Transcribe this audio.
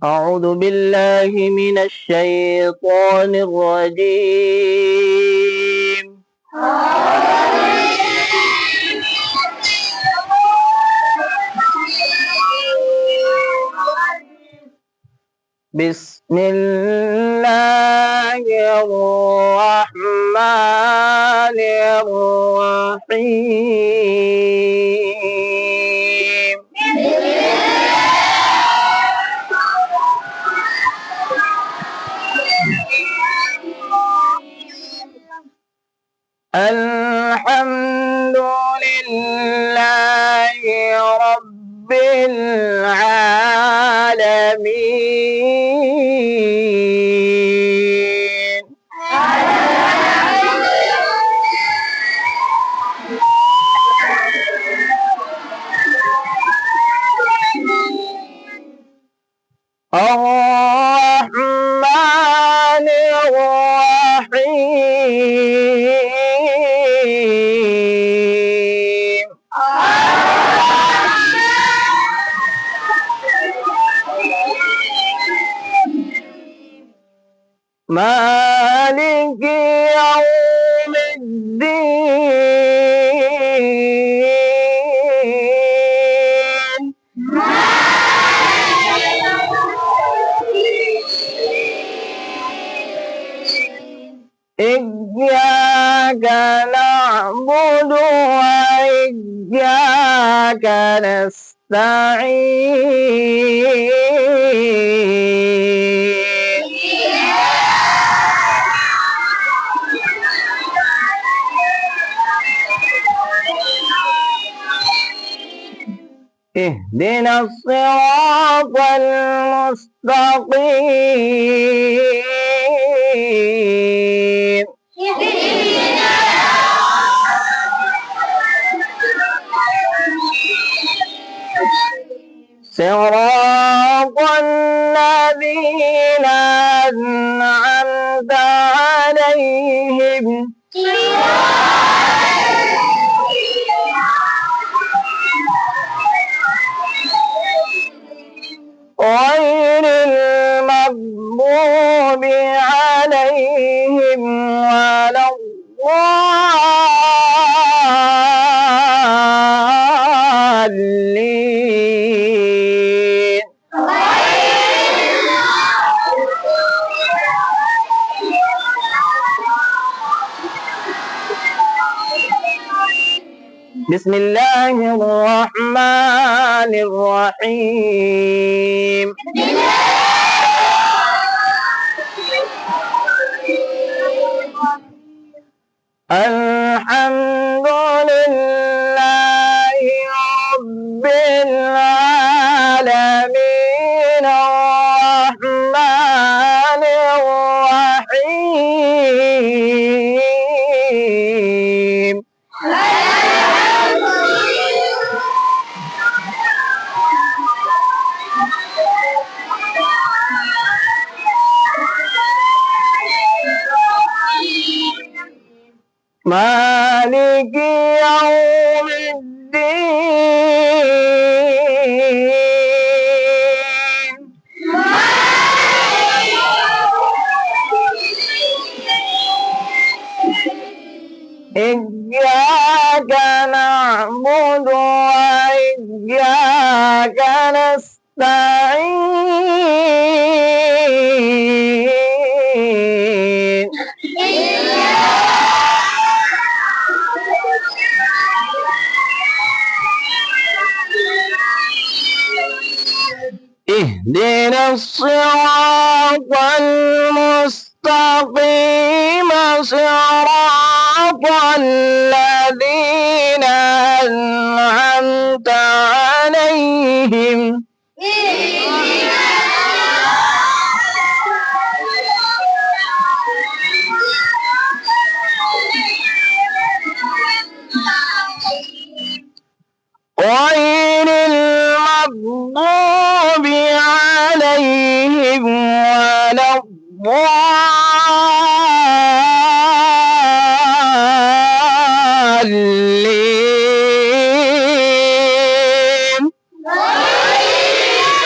أعوذ بالله من الشيطان الرجيم. بسم الله الرحمن الرحيم. الحمد لله رب العالمين. الرحمن الرحيم. مالك يوم الدين. إياك نعبد وإياك نستعين. اهدنا الصراط المستقيم. صراط الذين أنعمت عليهم غير المغضوب عليهم ولا الضالين. بسم الله الرحمن الرحيم. الحمد لله رب العالمين الرحمن الرحيم. مالك يوم الدين. إياك نعبد وإياك نستعين. اهدنا الصراط المستقيم صراط الذين أنعمت عليهم غير المغضوب